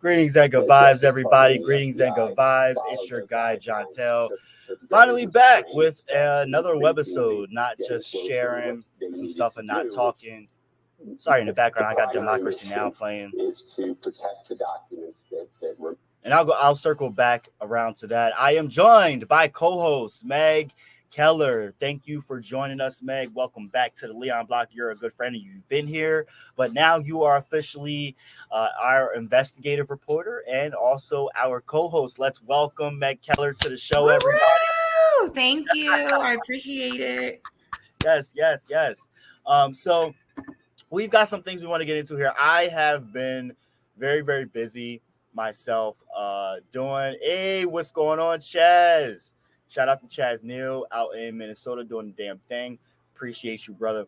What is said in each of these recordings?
Greetings and good vibes, everybody. Greetings and good vibes. It's your guy, John Tell. Finally back with another webisode, not just sharing some stuff and not talking. Sorry, in the background, I got Democracy Now! Playing. And I'll circle back around to that. I am joined by co-host Meg Keller. Thank you for joining us, Meg. Welcome back to the Leon Block. You're a good friend and you've been here, but now you are officially our investigative reporter and also our co-host. Let's welcome Meg Keller to the show, everybody. Woo! Thank you. I appreciate it. Yes. So we've got some things we want to get into here. I have been very, very busy myself doing, what's going on, Chaz? Shout out to Chaz Neal out in Minnesota doing the damn thing. Appreciate you, brother.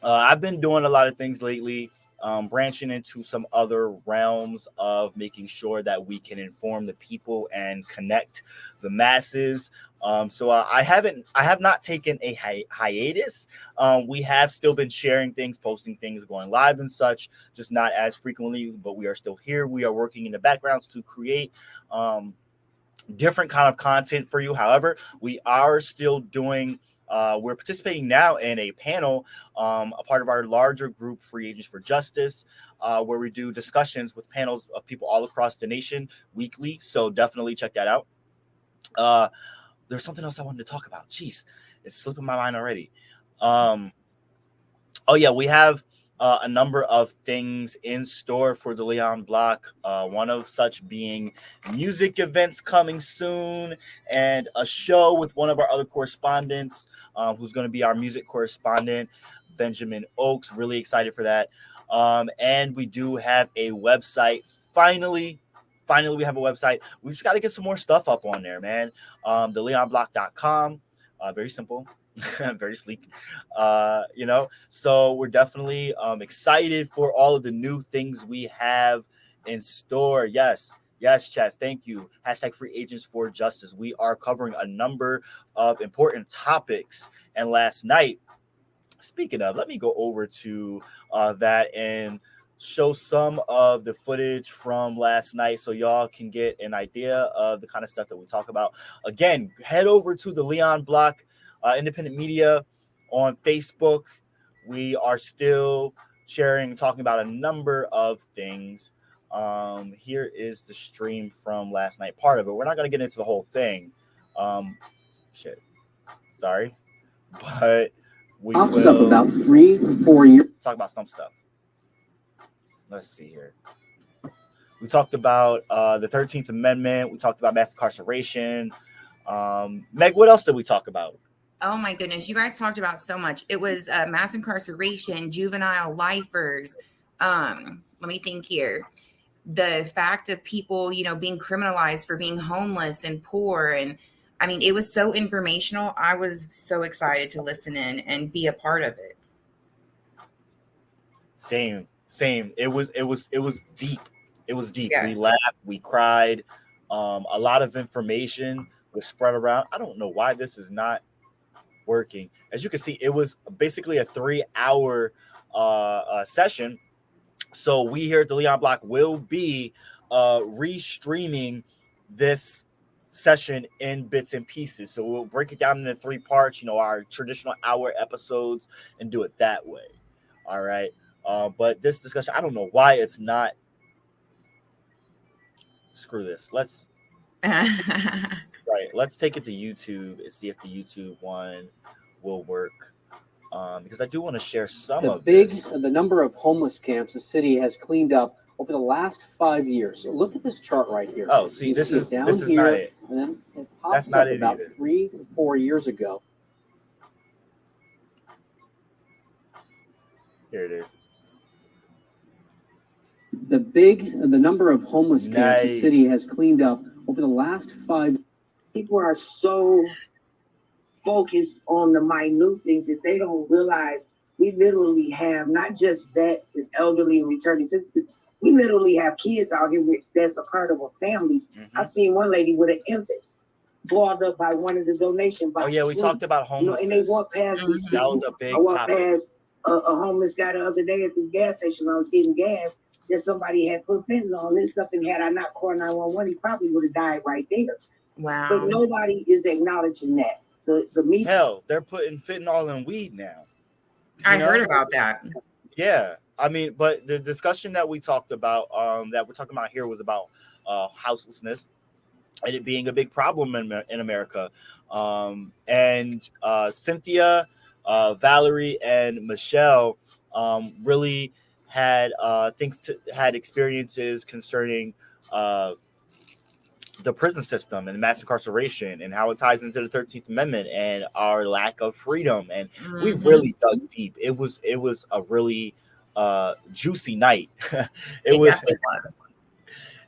I've been doing a lot of things lately, branching into some other realms of making sure that we can inform the people and connect the masses. So I have not taken a hiatus. We have still been sharing things, posting things, going live and such, just not as frequently, but we are still here. We are working in the backgrounds to create different kind of content for you. However, we are still doing we're participating now in a panel, a part of our larger group, Free Agents for Justice, where we do discussions with panels of people all across the nation weekly. So definitely check that out. There's something else I wanted to talk about. Jeez, it's slipping my mind already. We have a number of things in store for the Leon Block. One of such being music events coming soon and a show with one of our other correspondents who's going to be our music correspondent, Benjamin Oaks. Really excited for that. And we do have a website. Finally, we have a website. We just got to get some more stuff up on there, man. theleonblock.com. Very simple. Very sleek, so we're definitely excited for all of the new things we have in store. Yes, Chaz, thank you. # Free Agents for Justice. We are covering a number of important topics, and last night, speaking of, let me go over to that and show some of the footage from last night so y'all can get an idea of the kind of stuff that we talk about. Again, head over to the Leon Block Independent Media on Facebook. We are still sharing, talking about a number of things. Here is the stream from last night, part of it. We're not going to get into the whole thing. Sorry. But we will about 3 to 4 years. Talk about some stuff. Let's see here. We talked about the 13th Amendment. We talked about mass incarceration. Meg, what else did we talk about? Oh my goodness, you guys talked about so much. It was mass incarceration, juvenile lifers. Let me think here. The fact of people, being criminalized for being homeless and poor. And I mean, it was so informational. I was so excited to listen in and be a part of it. Same. It was deep. It was deep. Yeah. We laughed, we cried. A lot of information was spread around. I don't know why this is not working. As you can see, it was basically a 3-hour session. So we here at the Leon Block will be restreaming this session in bits and pieces. So we'll break it down into 3 parts, our traditional hour episodes, and do it that way. All right. But this discussion, I don't know why it's not. Screw this. Let's let's take it to YouTube and see if the YouTube one will work. Because I do want to share some of this. The number of homeless camps the city has cleaned up over the last 5 years. So look at this chart right here. Oh, see, this is not it. And then it pops up about 3 to 4 years ago. Here it is. The number of homeless camps the city has cleaned up over the last 5 years. People are so focused on the minute things that they don't realize we literally have not just vets and elderly and returning citizens. We literally have kids out here that's a part of a family. Mm-hmm. I seen one lady with an infant balled up by one of the donation boxes. Oh yeah, we talked about homelessness. And they walked past these people. That was a big I walked topic. past a homeless guy the other day at the gas station when I was getting gas. that somebody had put fentanyl and stuff, and had I not called 911, he probably would have died right there. Wow. But nobody is acknowledging that. The media. Hell, they're putting fentanyl in weed now. I heard about that. Yeah, I mean, but the discussion that we talked about, that we're talking about here, was about houselessness and it being a big problem in America. And Cynthia, Valerie, and Michelle really had had experiences concerning the prison system and mass incarceration and how it ties into the 13th Amendment and our lack of freedom. And we really dug deep. It was a really juicy night. It was. definitely was.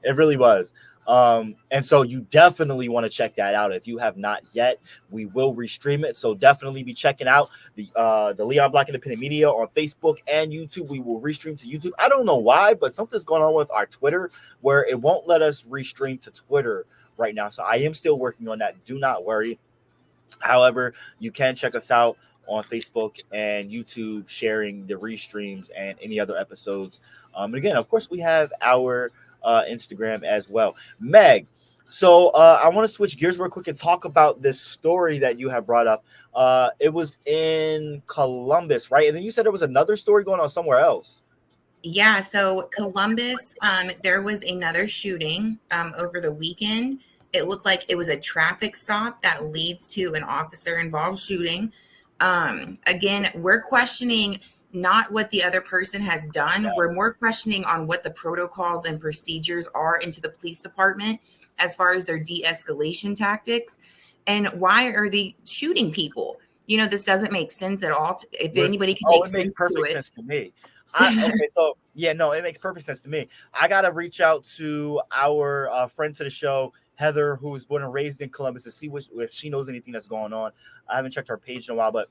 It really was. And so you definitely want to check that out. If you have not yet, we will restream it. So definitely be checking out the Leon Black Independent Media on Facebook and YouTube. We will restream to YouTube. I don't know why, but something's going on with our Twitter where it won't let us restream to Twitter right now. So I am still working on that. Do not worry. However, you can check us out on Facebook and YouTube, sharing the restreams and any other episodes. And again, of course, we have our Instagram as well. Meg, so I want to switch gears real quick and talk about this story that you have brought up. It was in Columbus, right? And then you said there was another story going on somewhere else. Yeah, so Columbus, there was another shooting over the weekend. It looked like it was a traffic stop that leads to an officer-involved shooting. Again, we're questioning not what the other person has done. Yes. We're more questioning on what the protocols and procedures are into the police department as far as their de-escalation tactics. And why are they shooting people? You know, this doesn't make sense at all. If anybody can make sense to it. It makes perfect sense to me. Okay, so yeah, no, it makes perfect sense to me. I got to reach out to our friend to the show, Heather, who was born and raised in Columbus, to see if she knows anything that's going on. I haven't checked her page in a while, but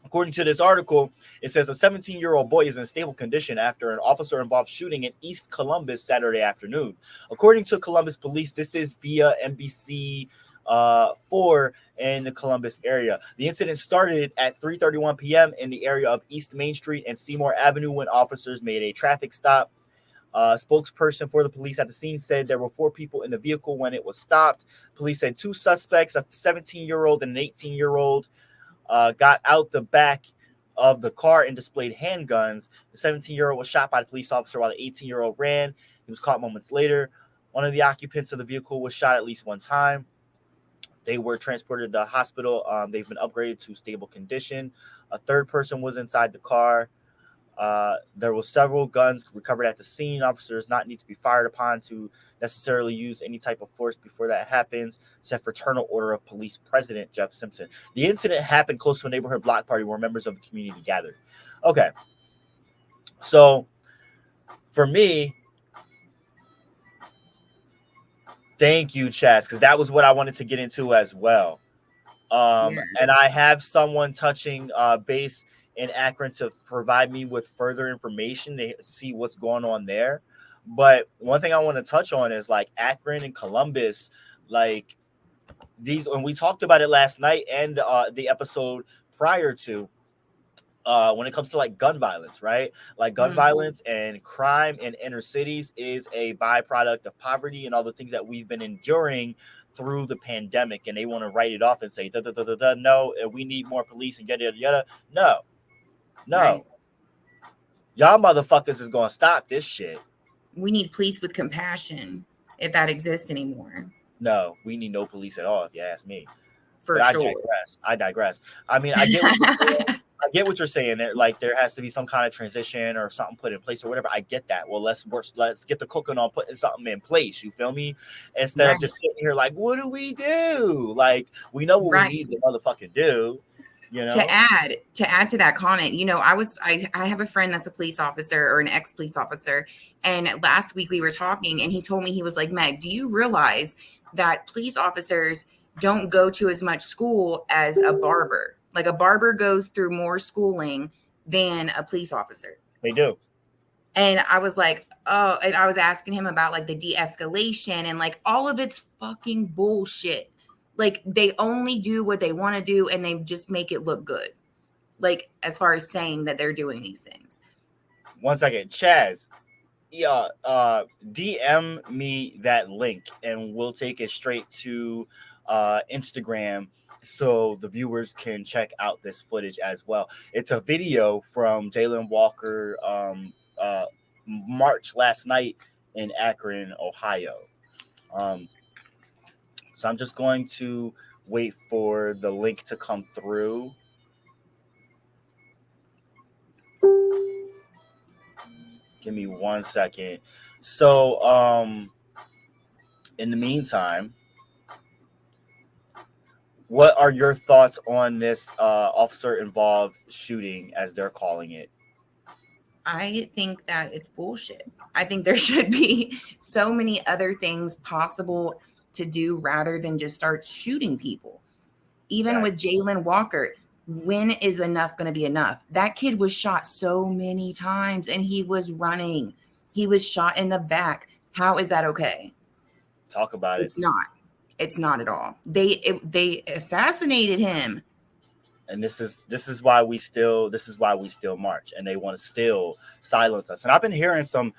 according to this article, it says a 17-year-old boy is in stable condition after an officer-involved shooting in East Columbus Saturday afternoon. According to Columbus police, this is via NBC 4 in the Columbus area. The incident started at 3:31 p.m. in the area of East Main Street and Seymour Avenue when officers made a traffic stop. Spokesperson for the police at the scene said there were 4 people in the vehicle when it was stopped. Police said 2 suspects, a 17-year-old and an 18-year-old, got out the back of the car and displayed handguns. The 17-year-old was shot by the police officer while the 18-year-old ran. He was caught moments later. One of the occupants of the vehicle was shot at least one time. They were transported to the hospital. They've been upgraded to stable condition. A third person was inside the car. There were several guns recovered at the scene. Officers not need to be fired upon to necessarily use any type of force before that happens, said Fraternal Order of Police President Jeff Simpson. The incident happened close to a neighborhood block party where members of the community gathered. Okay. So for me, thank you, Chaz, because that was what I wanted to get into as well. And I have someone touching base in Akron to provide me with further information to see what's going on there. But one thing I want to touch on is like Akron and Columbus, like these, when we talked about it last night and the episode prior to, when it comes to like gun violence, right? Like gun violence and crime in inner cities is a byproduct of poverty and all the things that we've been enduring through the pandemic. And they want to write it off and say, no, we need more police and yada, yada, yada. No, right. Y'all motherfuckers is going to stop this shit. We need police with compassion, if that exists anymore. No, we need no police at all, if you ask me. For but sure. I digress. I mean, I get what you're saying. I get what you're saying. Like there has to be some kind of transition or something put in place or whatever. I get that. Well, let's get the cooking on putting something in place. You feel me? Instead of just sitting here like, what do we do? Like we know what we need to motherfucking do. You know? To add to that comment, you know, I have a friend that's a police officer or an ex-police officer, and last week we were talking, and he told me, he was like, Meg, do you realize that police officers don't go to as much school as a barber? Like a barber goes through more schooling than a police officer. They do. And I was like, oh, and I was asking him about like the de-escalation and like all of it's fucking bullshit. Like they only do what they want to do and they just make it look good. Like as far as saying that they're doing these things. One second, Chaz, Yeah, DM me that link and we'll take it straight to Instagram so the viewers can check out this footage as well. It's a video from Jalen Walker March last night in Akron, Ohio. Um, so I'm just going to wait for the link to come through. Give me 1 second. So, in the meantime, what are your thoughts on this officer involved shooting, as they're calling it? I think that it's bullshit. I think there should be so many other things possible to do rather than just start shooting people. Even Right. with Jalen Walker, when is enough going to be enough? That kid was shot so many times and he was running. He was shot in the back. How is that okay? Talk about it. It's not. It's not at all. They assassinated him. And this is why we still march, and they want to still silence us. And I've been hearing some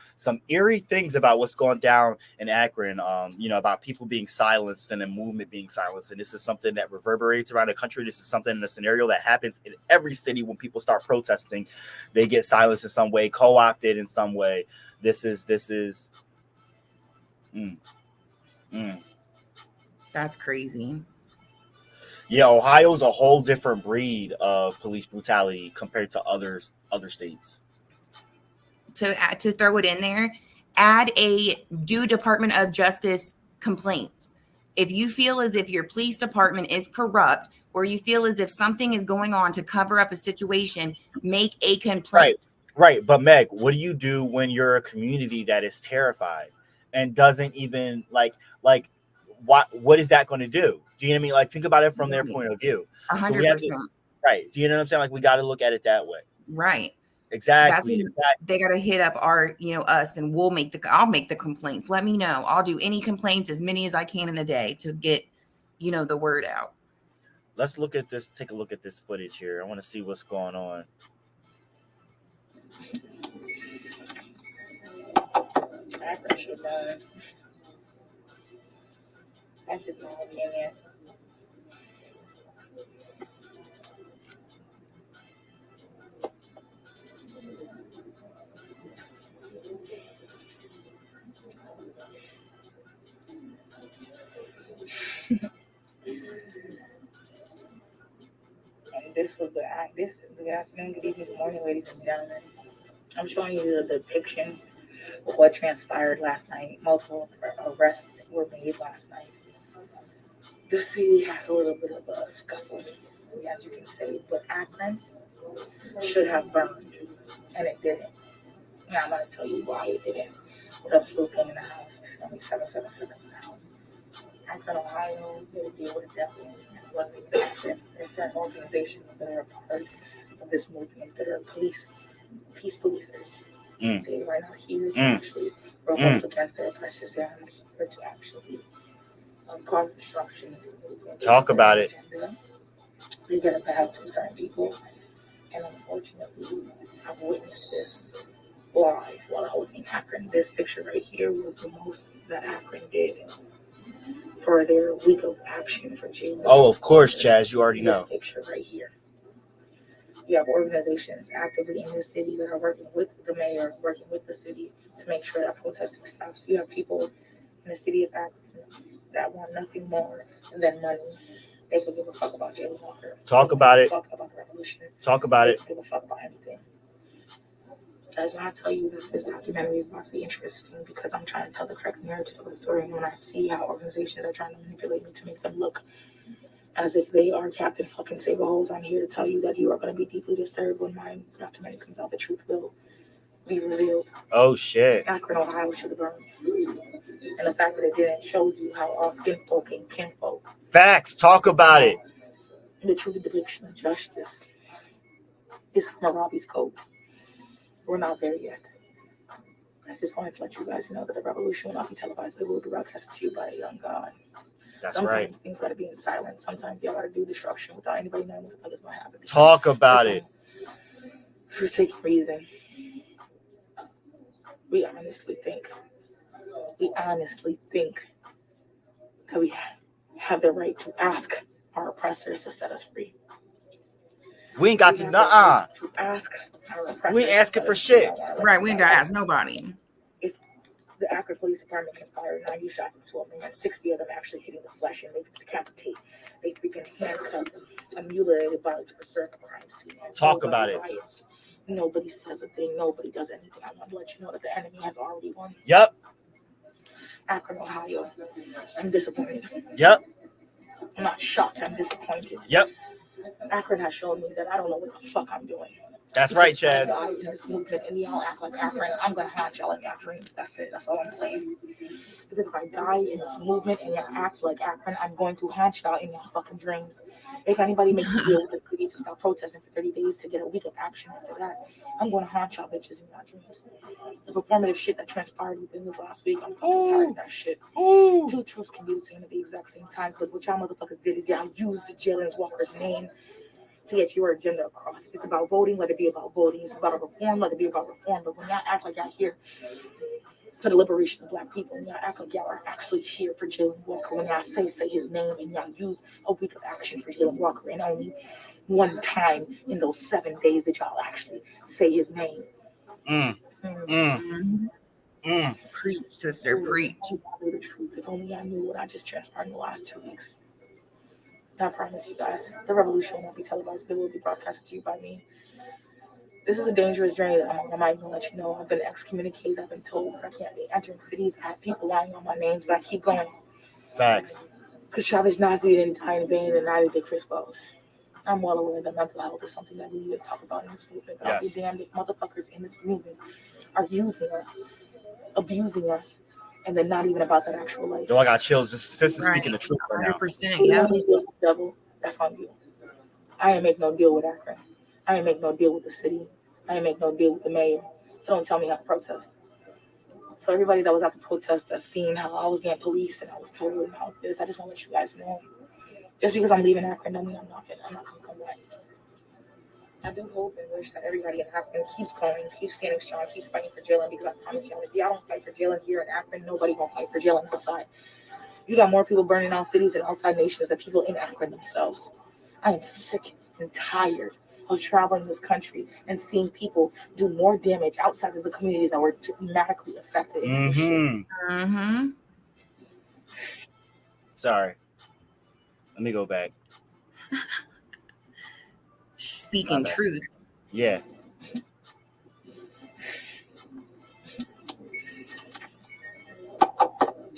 eerie things about what's going down in Akron, about people being silenced and the movement being silenced. And this is something that reverberates around the country. This is something in a scenario that happens in every city. When people start protesting, they get silenced in some way, co-opted in some way. This is mm, mm. That's crazy. Yeah, Ohio's a whole different breed of police brutality compared to other states. To throw it in there, add a do Department of Justice complaints. If you feel as if your police department is corrupt or you feel as if something is going on to cover up a situation, make a complaint. Right. But Meg, what do you do when you're a community that is terrified and doesn't even like what is that going to do? Do you know what I mean? Like, think about it from their point of view. So we have 100%. to, right. Do you know what I'm saying? Like, we got to look at it that way. Right. That's Exactly. when they got to hit up us, and I'll make the complaints. Let me know. I'll do any complaints, as many as I can in a day to get, the word out. Let's look at this. Take a look at this footage here. I want to see what's going on. Akron should burn. That's just my opinion. And this was the afternoon, good evening, good morning, ladies and gentlemen. I'm showing you the depiction of what transpired last night. Multiple arrests were made last night. The city had a little bit of a scuffle, as you can say, but Akron should have burned, and it didn't. And I'm going to tell you why it didn't. Without swooping in the house, 777 in the house. Akron, Ohio, they would be able to definitely wasn't Akron. There's certain organizations that are a part of this movement that are peace policers. They are not here to actually revolt against their oppressors. They are here to actually cause disruption to the movement. Talk about it. They get a bad to certain people, and unfortunately, I've witnessed this live while I was in Akron. This picture right here was the most that Akron did for their week of action for Jalen. Oh, of course, Chaz. You already know. This picture right here. You have organizations actively in the city that are working with the mayor, working with the city to make sure that protesting stops. You have people in the city of Akron that want nothing more than money. They could give a fuck about Jalen Walker. Talk about it. Talk about the revolution. Talk about it. They could give a fuck about anything. Guys, when I tell you that this documentary is about to be interesting because I'm trying to tell the correct narrative of the story, and when I see how organizations are trying to manipulate me to make them look as if they are Captain fucking Save-A-Holes, I'm here to tell you that you are going to be deeply disturbed when my documentary comes out. The truth will be revealed. Oh, shit. Akron, Ohio should have burned. And the fact that it didn't shows you how all skin folk and kinfolk. Facts. Talk about it. The true depiction of justice is Hammurabi's code. We're not there yet. I just wanted to let you guys know that the revolution will not be televised, but it will be broadcast to you by a young God. That's Sometimes right. things gotta be in silence. Sometimes y'all gotta do disruption without anybody knowing what the fuck is gonna happen. Talk about it. For the sake of reason, we honestly think that we have the right to ask our oppressors to set us free. We ain't got We to, have the right to ask our oppressors. We ain't asking to for set us free. shit. Right, we ain't gotta ask nobody. If the Akron Police Department can fire 90 shots into a man, 60 of them actually hitting the flesh, and they decapitate, they freaking handcuff a mutilated body to preserve a crime scene. Talk about it. Riots. Nobody says a thing. Nobody does anything. I want to let you know that the enemy has already won. Yep. Akron, Ohio. I'm disappointed. Yep. I'm not shocked. I'm disappointed. Yep. Akron has shown me that I don't know what the fuck I'm doing. That's right, Chaz. In this movement, and y'all act like Akron, I'm gonna haunt y'all in your dreams. That's it. That's all I'm saying. Because if I die in this movement and y'all act like Akron, I'm going to haunt y'all in your fucking dreams. If anybody makes a deal with the city to stop protesting for 30 days to get a week of action after that, I'm going to haunt y'all bitches in your dreams. The performative shit that transpired within this last week, I'm fucking tired of that shit. Two truths can be the same at the exact same time, because what y'all motherfuckers did is y'all used Jalen Walker's name to get your agenda across. If it's about voting, let it be about voting. If it's about reform, let it be about reform. But when y'all act like y'all here for the liberation of black people, when y'all act like y'all are actually here for Jalen Walker, when y'all say his name and y'all use a week of action for Jalen Walker, and only one time in those 7 days that y'all actually say his name. Preach, sister, preach. If only I knew what I just transpired in the last 2 weeks. I promise you guys, the revolution won't be televised. It will be broadcasted to you by me. This is a dangerous journey that I'm on. I might even let you know. I've been excommunicated. I've been told I can't be entering cities. I have people lying on my names, but I keep going. Facts. Because Chavez Nazi didn't die in vain, and neither did Chris Bose. I'm well aware that mental health is something that we need to talk about in this movement. But I'll be damned if motherfuckers in this movement are using us, abusing us, and then not even about that actual life. Yo, I got chills. Just speaking the truth right now. 100%, yeah. Devil, that's on you. I ain't make no deal with Akron. I ain't make no deal with the city. I ain't make no deal with the mayor. So don't tell me how to protest. So everybody that was at the protest that's seen how I was getting policed and I was told and I was this, I just want to let you guys know. Just because I'm leaving Akron don't mean I'm not going to come back. I do hope and wish that everybody in Akron keeps going, keeps standing strong, keeps fighting for Jalen, because I promise y'all, if y'all don't fight for Jalen here in Akron, nobody gonna fight for Jalen outside. You got more people burning down cities and outside nations than people in Akron themselves. I am sick and tired of traveling this country and seeing people do more damage outside of the communities that were dramatically affected. Sorry. Let me go back. Speaking truth. Yeah.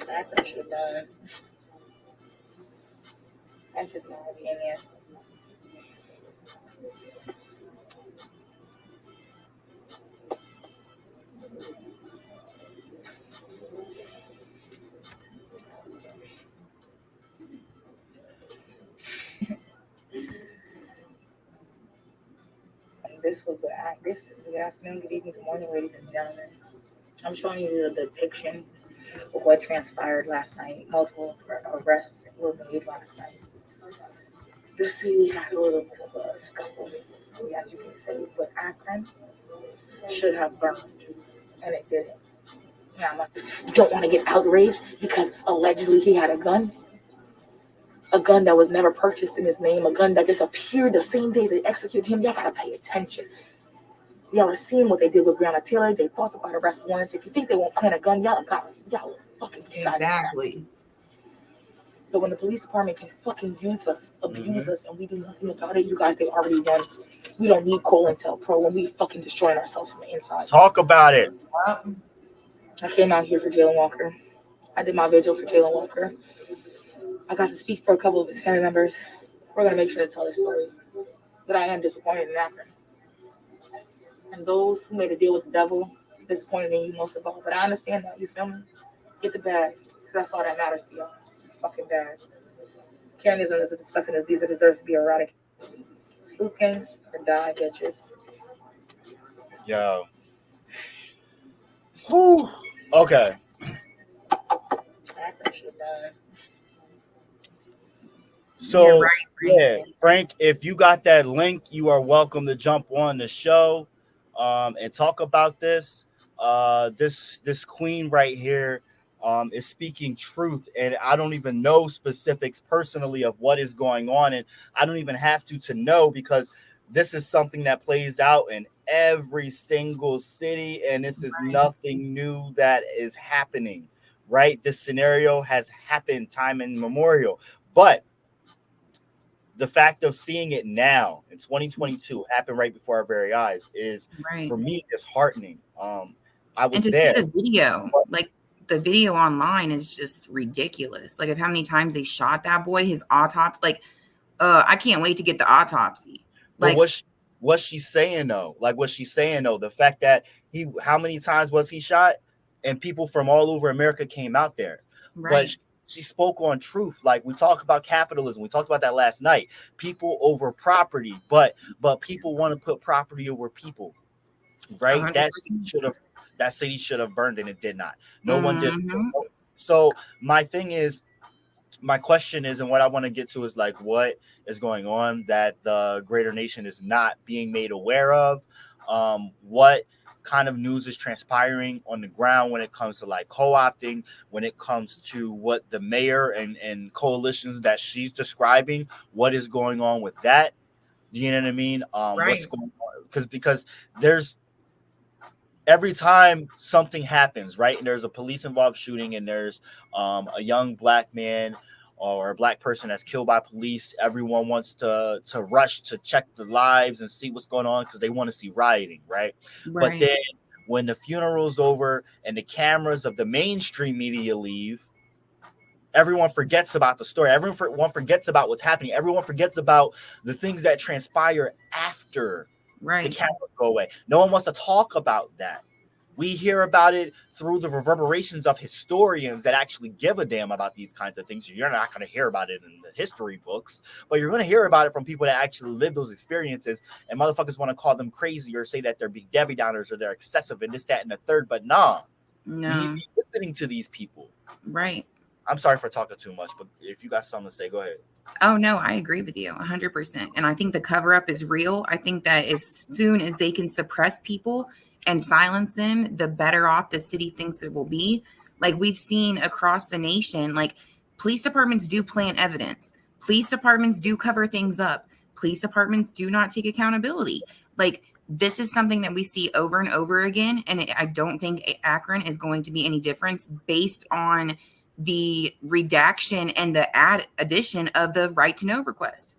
Akron should have done. That's just my opinion. This was this good afternoon, good evening, good morning, ladies and gentlemen. I'm showing you the depiction of what transpired last night. Multiple arrests were made last night. The city had a little bit of a scuffle, as you can say, but Akron should have burned, and it didn't. Now, you don't want to get outraged because allegedly he had a gun that was never purchased in his name, a gun that just appeared the same day they executed him. Y'all gotta pay attention. Y'all are seeing what they did with Breonna Taylor. They falsified arrest warrants. If you think they won't plant a gun, y'all fucking exactly. But when the police department can fucking use us, abuse us, and we do nothing about it, you guys, they already won. We don't need COINTELPRO when we fucking destroying ourselves from the inside. Talk about it. I came out here for Jalen Walker. I did my vigil for Jalen Walker. I got to speak for a couple of his family members. We're going to make sure to tell their story. But I am disappointed in Akron. And those who made a deal with the devil, disappointed in you most of all. But I understand that, you feel me? Get the bag. Because that's all that matters to y'all. Fucking bag. Carnism is a disgusting disease that deserves to be eradicated. Sleuth gang or die, bitches. Yo. Whew. Okay. Akron should die. So, right, yeah, Frank, if you got that link, you are welcome to jump on the show and talk about this. this queen right here is speaking truth, and I don't even know specifics personally of what is going on, and I don't even have to know, because this is something that plays out in every single city, and this is nothing new that is happening, right? This scenario has happened time immemorial, but the fact of seeing it now in 2022 happen right before our very eyes is, Right. for me, disheartening. I And was to see there. the video, like the video online is just ridiculous. Like of how many times they shot that boy, his autopsy. Like, I can't wait to get the autopsy. But Like, what's she saying though? Like, what's she saying though? The fact that how many times was he shot, and people from all over America came out there. But right, she spoke on truth. Like, we talk about capitalism. We talked about that last night. People over property, but people want to put property over people, right? 100%. That city should have burned, and it did not. No one did. Mhm. So my question is, and what I want to get to is, like, what is going on that the greater nation is not being made aware of? What kind of news is transpiring on the ground when it comes to like co-opting, when it comes to what the mayor and coalitions that she's describing, what is going on with that? You know what I mean? What's Right. going on? Because there's every time something happens, right, and there's a police involved shooting, and there's a young black man or a black person that's killed by police, everyone wants to rush to check the lives and see what's going on, because they want to see rioting, right? But Right. then when the funeral's over and the cameras of the mainstream media leave, everyone forgets about the story. Everyone forgets about what's happening. Everyone forgets about the things that transpire after the Right. cameras go away. No one wants to talk about that. We hear about it through the reverberations of historians that actually give a damn about these kinds of things. You're not going to hear about it in the history books, but you're going to hear about it from people that actually live those experiences. And motherfuckers want to call them crazy or say that they're big Debbie Downers or they're excessive and this, that, and the third. But nah, we need No. to be listening to these people. Right. I'm sorry for talking too much, but if you got something to say, go ahead. Oh no, I agree with you 100%. And I think the cover up is real. I think that as soon as they can suppress people and silence them, the better off the city thinks it will be. Like we've seen across the nation, like police departments do plant evidence. Police departments do cover things up. Police departments do not take accountability. Like this is something that we see over and over again. And I don't think Akron is going to be any difference based on the redaction and the addition of the right to know request.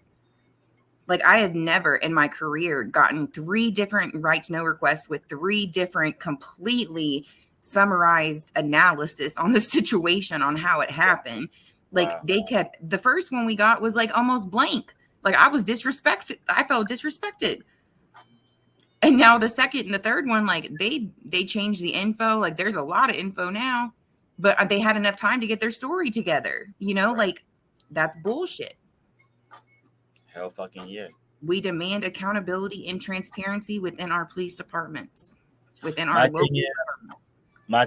Like I have never in my career gotten 3 different right to know requests with 3 different completely summarized analysis on the situation on how it happened. Like Wow. they kept the first one we got was like almost blank. Like I was disrespected. I felt disrespected. And now the second and the third one, like they changed the info. Like there's a lot of info now, but they had enough time to get their story together. You know, Right. like that's bullshit. Hell fucking yeah. We demand accountability and transparency within our police departments, within our My local.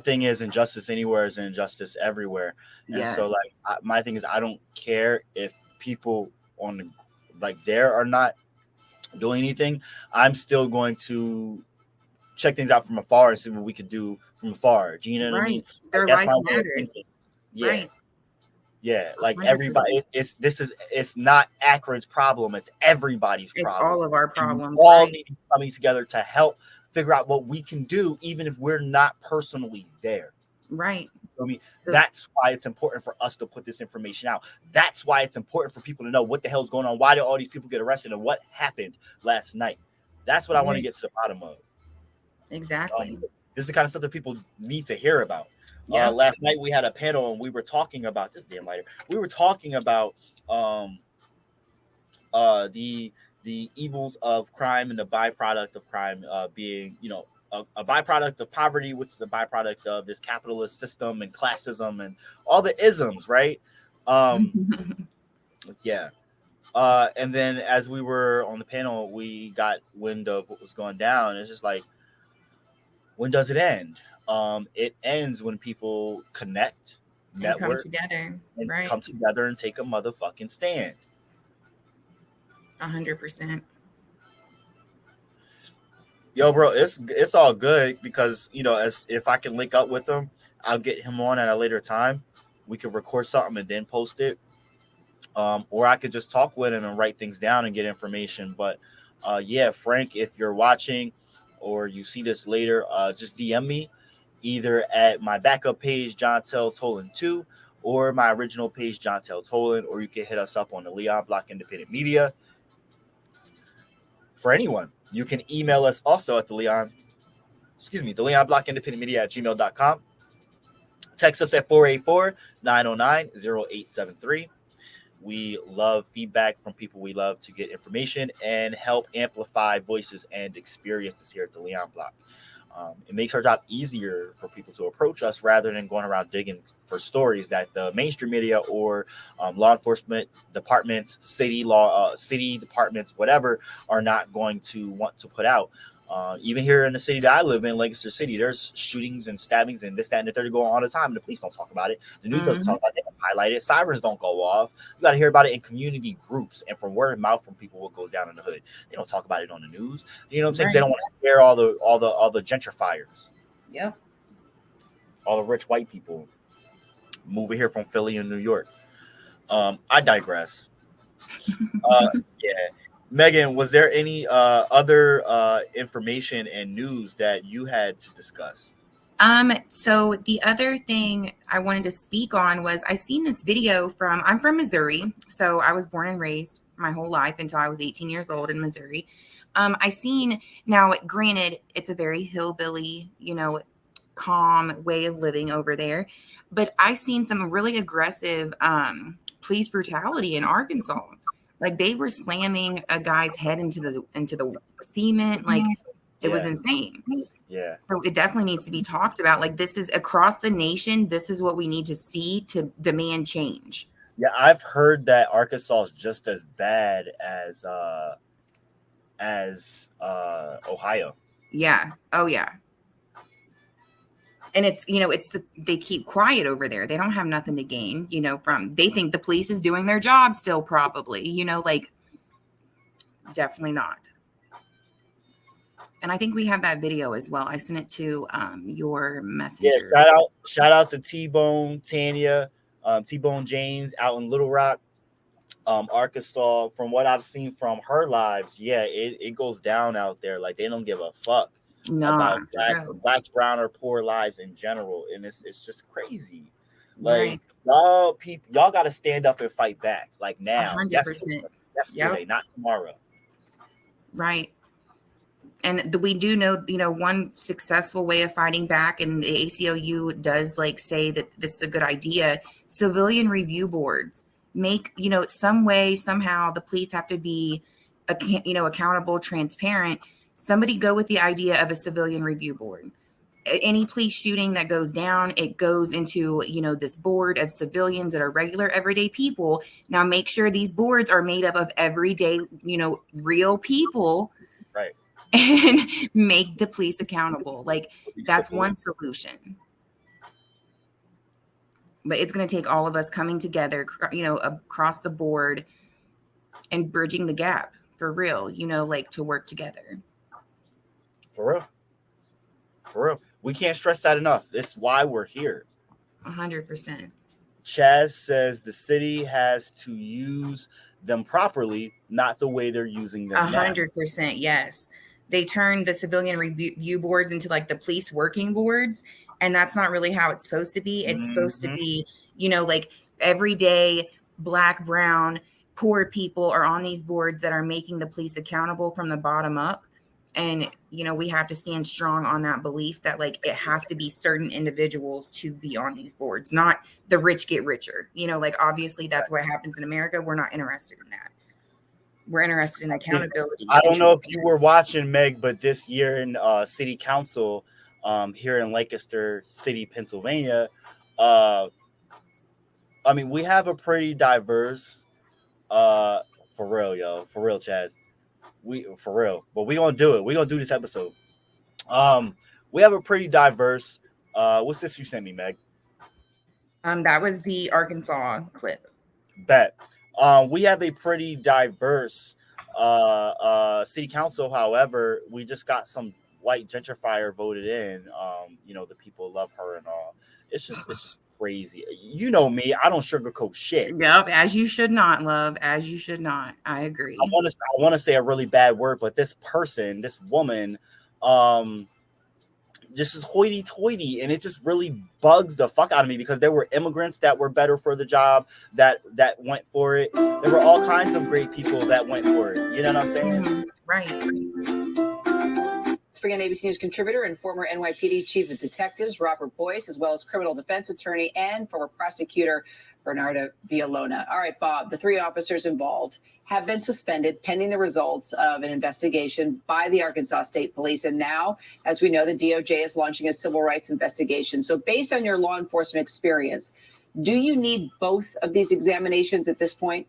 thing is injustice anywhere is injustice everywhere. And so Yes. like my thing is, I don't care if people on the like there are not doing anything. I'm still going to check things out from afar and see what we could do from afar. Do you know what I mean? Right. Their That's life my way of matters. thinking. Yeah. Right. Yeah, like 100%. everybody, it's not Akron's problem. It's everybody's It's problem. all of our And we problems. all Right. need to be coming together to help figure out what we can do, even if we're not personally there. Right. I mean, So, that's why it's important for us to put this information out. That's why it's important for people to know what the hell's going on. Why did all these people get arrested and what happened last night? That's what I want to right. get to the bottom of. Exactly. This is the kind of stuff that people need to hear about. Yeah. Last night we had a panel and we were talking about this damn lighter. We were talking about the evils of crime and the byproduct of crime being, you know, a byproduct of poverty, which is the byproduct of this capitalist system and classism and all the isms, right? Yeah. And then as we were on the panel, we got wind of what was going down. It's just like, when does it end? It ends when people connect, And come network, together. and Right. come together and take a motherfucking stand. 100%. Yo, bro, it's all good because as if I can link up with him, I'll get him on at a later time. We could record something and then post it. Or I could just talk with him and write things down and get information. But yeah, Frank, if you're watching or you see this later, just DM me either at my backup page, John Tell Tolan 2, or my original page, John Tell Tolan, or you can hit us up on the Leon Block Independent Media. For anyone, you can email us also at the Leon Block Independent Media at gmail.com. Text us at 484-909-0873. We love feedback from people. We love to get information and help amplify voices and experiences here at the Leon Block. It makes our job easier for people to approach us rather than going around digging for stories that the mainstream media or law enforcement departments, city departments, whatever, are not going to want to put out. Even here in the city that I live in, Lancaster City, there's shootings and stabbings and this, that, and the third going on all the time. And the police don't talk about it. The news doesn't talk about it. They don't highlight it. Sirens don't go off. You got to hear about it in community groups and from word of mouth from people what goes down in the hood. They don't talk about it on the news. You know what I'm saying? Right. They don't want to scare all the gentrifiers. Yep. All the rich white people moving here from Philly and New York. I digress. Yeah. Megan, was there any other information and news that you had to discuss? So the other thing I wanted to speak on was I seen this video I'm from Missouri. So I was born and raised my whole life until I was 18 years old in Missouri. Now, granted, it's a very hillbilly, calm way of living over there. But I seen some really aggressive police brutality in Arkansas. Like they were slamming a guy's head into the cement. Like it was insane. Yeah. So it definitely needs to be talked about. Like this is across the nation. This is what we need to see to demand change. Yeah, I've heard that Arkansas is just as bad as Ohio. Yeah. Oh yeah. And it's they keep quiet over there. They don't have nothing to gain, they think the police is doing their job still, probably, definitely not. And I think we have that video as well. I sent it to your messenger. Yeah, shout out to T-Bone Tanya, T-Bone James out in Little Rock, Arkansas. From what I've seen from her lives, yeah, it goes down out there. Like they don't give a fuck about black, brown, or poor lives in general, and it's just crazy. Like y'all got to stand up and fight back. Like now, 100%. Yesterday, not tomorrow. Right. And we do know, one successful way of fighting back, and the ACLU does say that this is a good idea. Civilian review boards make, some way, somehow the police have to be, accountable, transparent. Somebody go with the idea of a civilian review board. Any police shooting that goes down, it goes into, this board of civilians that are regular, everyday people. Now make sure these boards are made up of everyday, real people. Right. And make the police accountable. Like that's one solution. But it's going to take all of us coming together, across the board and bridging the gap for real, to work together. For real. We can't stress that enough. That's why we're here. 100%. Chaz says the city has to use them properly, not the way they're using them 100%, yes. They turned the civilian review boards into the police working boards. And that's not really how it's supposed to be. It's supposed to be, everyday black, brown, poor people are on these boards that are making the police accountable from the bottom up. And, we have to stand strong on that belief that it has to be certain individuals to be on these boards, not the rich get richer. Obviously that's what happens in America. We're not interested in that. We're interested in accountability. I don't know if you were watching, Meg, but this year in city council here in Lancaster City, Pennsylvania, we have a pretty diverse, for real, Chaz. But we gonna do it. We gonna do this episode. We have a pretty diverse. What's this you sent me, Meg? That was the Arkansas clip. Bet. We have a pretty diverse City council. However, we just got some white gentrifier voted in. The people love her and all. It's just crazy. You know me, I don't sugarcoat shit. Yep, as you should not, love. As you should not. I agree. I want to say a really bad word, but this woman, just is hoity-toity, and it just really bugs the fuck out of me because there were immigrants that were better for the job that went for it. There were all kinds of great people that went for it. You know what I'm saying? Mm-hmm. Right. Spring and ABC News contributor and former NYPD chief of detectives Robert Boyce, as well as criminal defense attorney and former prosecutor Bernardo Villalona. All right, Bob, the 3 officers involved have been suspended pending the results of an investigation by the Arkansas State Police. And now, as we know, the DOJ is launching a civil rights investigation. So based on your law enforcement experience, do you need both of these examinations at this point?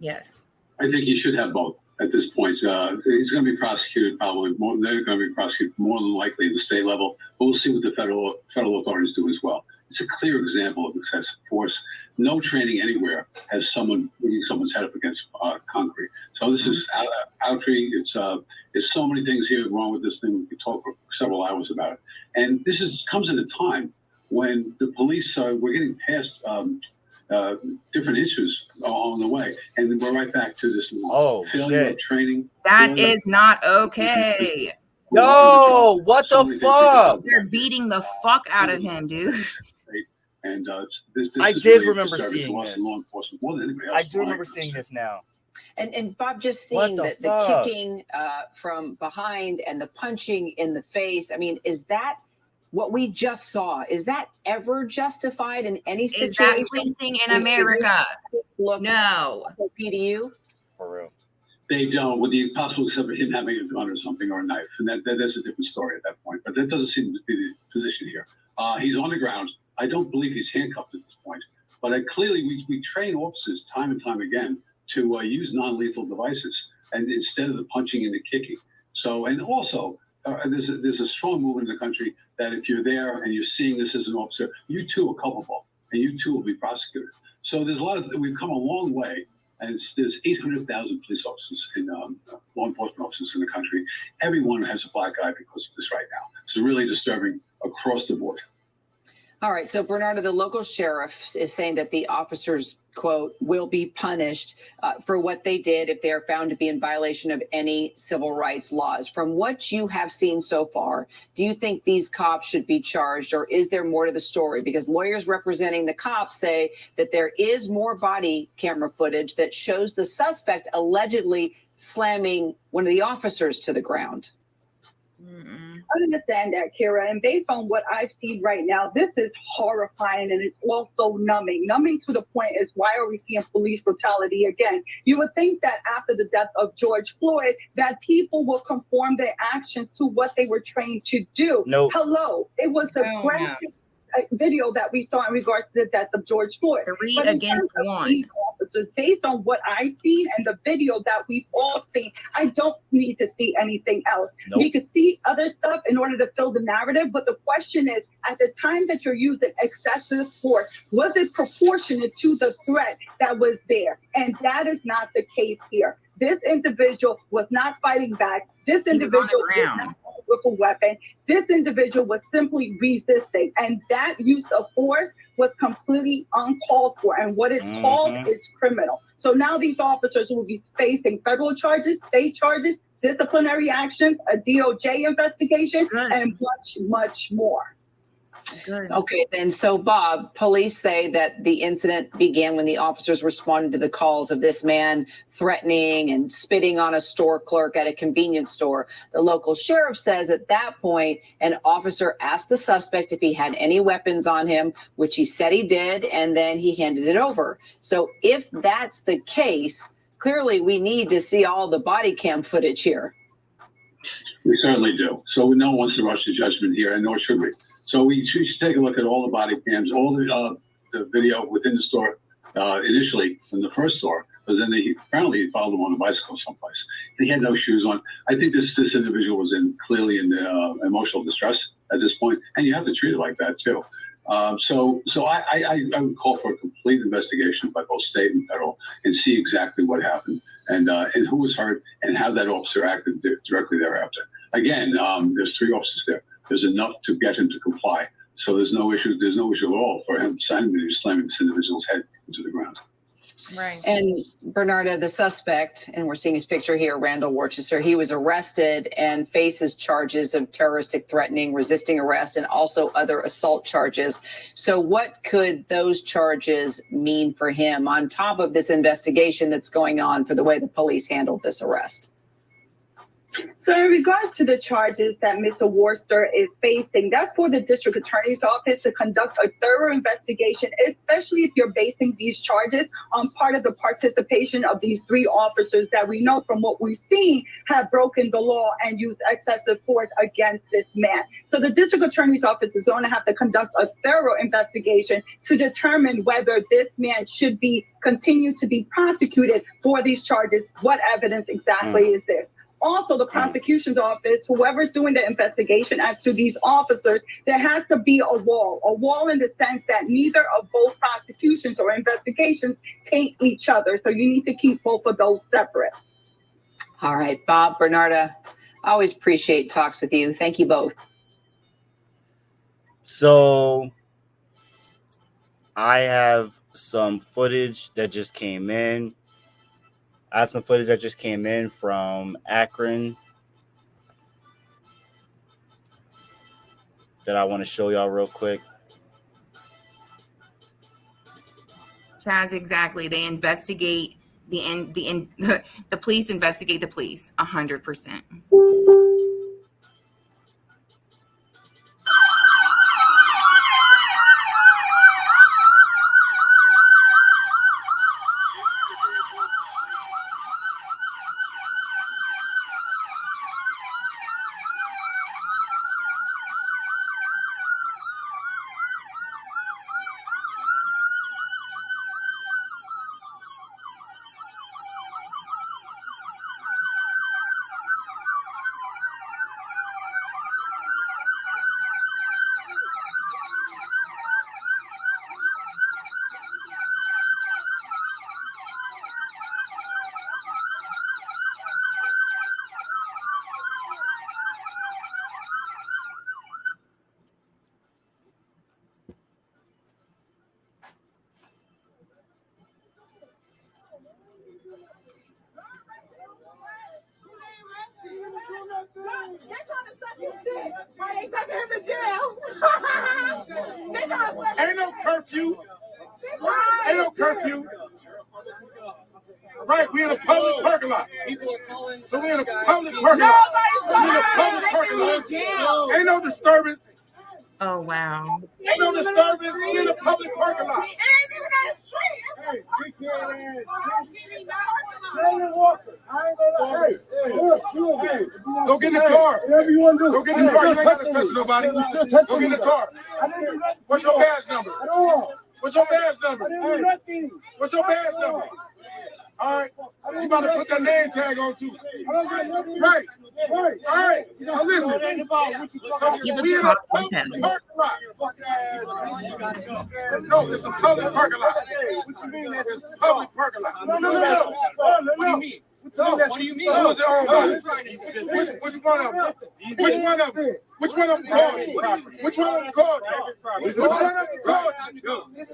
Yes. I think you should have both at this point. He's going to be prosecuted probably more. They're going to be prosecuted more than likely at the state level. But we'll see what the federal authorities do as well. It's a clear example of excessive force. No training anywhere has someone bringing someone's head up against concrete. So this is outry. It's so many things here wrong with this thing. We could talk for several hours about it. And this comes at a time when the police we're getting past different issues along the way, and then we're right back to this failure of training. That is not okay. Yo, what the fuck? They're beating the fuck out of him, dude. And this I is did really remember disturbing seeing to us this. in law enforcement more than anybody else. I do remember seeing this now. And Bob, just What seeing the the fuck? kicking from behind and the punching in the face. I mean, is that what we just saw? Is that ever justified in any situation? Is that policing in America? Look, No. PDU. For real. They don't, with the possible except for him having a gun or something or a knife, and that's a different story at that point. But that doesn't seem to be the position here. He's on the ground. I don't believe he's handcuffed at this point. But clearly, we train officers time and time again to use non-lethal devices, and instead of the punching and the kicking. So, and also, there's a strong movement in the country that if you're there and you're seeing this as an officer, you too are culpable, and you too will be prosecuted. So there's we've come a long way, and there's 800,000 police officers in law enforcement officers in the country. Everyone has a black eye because of this right now. It's really disturbing across the board. All right. So, Bernardo, the local sheriff is saying that the officers, quote, will be punished for what they did if they are found to be in violation of any civil rights laws. From what you have seen so far, do you think these cops should be charged, or is there more to the story? Because lawyers representing the cops say that there is more body camera footage that shows the suspect allegedly slamming one of the officers to the ground. I understand that, Kira. And based on what I've seen right now, this is horrifying, and it's also numbing. Numbing to the point is, why are we seeing police brutality again? You would think that after the death of George Floyd, that people will conform their actions to what they were trained to do. Nope. Hello. It was the graphic video that we saw in regards to the death of George Floyd. 3 against 1. These officers, based on what I've seen and the video that we've all seen, I don't need to see anything else. Nope. We could see other stuff in order to fill the narrative, but the question is, at the time that you're using excessive force, was it proportionate to the threat that was there? And that is not the case here. This individual was not fighting back. This individual did not with a weapon. This individual was simply resisting, and that use of force was completely uncalled for. And what it's called is criminal. So now these officers will be facing federal charges, state charges, disciplinary actions, a DOJ investigation, and much, much more. Good. Okay, then. So, Bob, police say that the incident began when the officers responded to the calls of this man threatening and spitting on a store clerk at a convenience store. The local sheriff says at that point, an officer asked the suspect if he had any weapons on him, which he said he did, and then he handed it over. So if that's the case, clearly we need to see all the body cam footage here. We certainly do. So no one wants to rush to judgment here, and nor should we. So we should take a look at all the body cams, all the video within the store initially in the first store, but then apparently he followed him on a bicycle someplace. He had no shoes on. I think this individual was clearly in emotional distress at this point, and you have to treat it like that too. So I would call for a complete investigation by both state and federal and see exactly what happened and who was hurt and how that officer acted directly thereafter. Again, there's 3 officers there. There's enough to get him to comply. So there's no issue. There's no issue at all for him slamming this individual's head into the ground. Right. And Bernarda, the suspect, and we're seeing his picture here, Randall Worcester, he was arrested and faces charges of terroristic threatening, resisting arrest, and also other assault charges. So what could those charges mean for him on top of this investigation that's going on for the way the police handled this arrest? So in regards to the charges that Mr. Worcester is facing, that's for the district attorney's office to conduct a thorough investigation, especially if you're basing these charges on part of the participation of these 3 officers that we know from what we've seen have broken the law and used excessive force against this man. So the district attorney's office is going to have to conduct a thorough investigation to determine whether this man should continue to be prosecuted for these charges. What evidence exactly is this? Also, the prosecution's office, whoever's doing the investigation as to these officers, there has to be a wall in the sense that neither of both prosecutions or investigations taint each other. So you need to keep both of those separate. All right, Bob, Bernarda, I always appreciate talks with you. Thank you both. So I have some footage that just came in. From Akron that I want to show y'all real quick. Chaz, exactly. They investigate the police investigate the police 100%. Ain't no curfew. Ain't no curfew. Right, we in a public parking lot. So we in a public parking lot. We in a public parking lot. Ain't no disturbance. Oh, wow. Ain't no disturbance. We in a public parking lot. It ain't even on the street. Go get in the car. Go get in the car. You ain't got to touch nobody. Go get in the car. What's your badge number? What's your badge number? What's your badge number? All right. You about to put that name tag on too. Right. All right. So listen. He looks hot with him. No, it's a public parking lot. It's a public parking lot. No. What do you mean? What do you mean? Who is it owned by? Which one of them? Which one of them? Which one of them called you? Which one of them called you? Which one of them called you?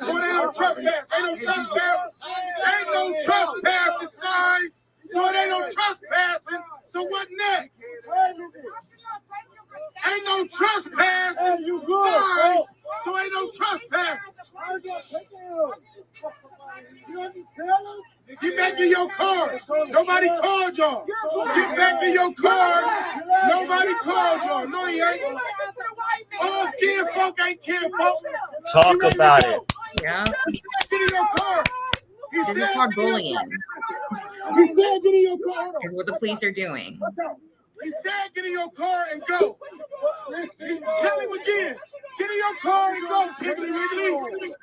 So it ain't no trespass. Ain't no trespass. Ain't no trespassing signs. So it ain't no trespassing. So what next? Ain't no trespass signs. So ain't no trespass. Get back in your car. Nobody called y'all. Get back in your car. Nobody called y'all. No, he ain't. All skin folk ain't kin folk. Talk about it. Yeah. Get in your car. This is called bullying. He said get in your car. Is what the police are doing. He said get in your car and go. Tell him again. Get in your car and go. Piggly Wiggly.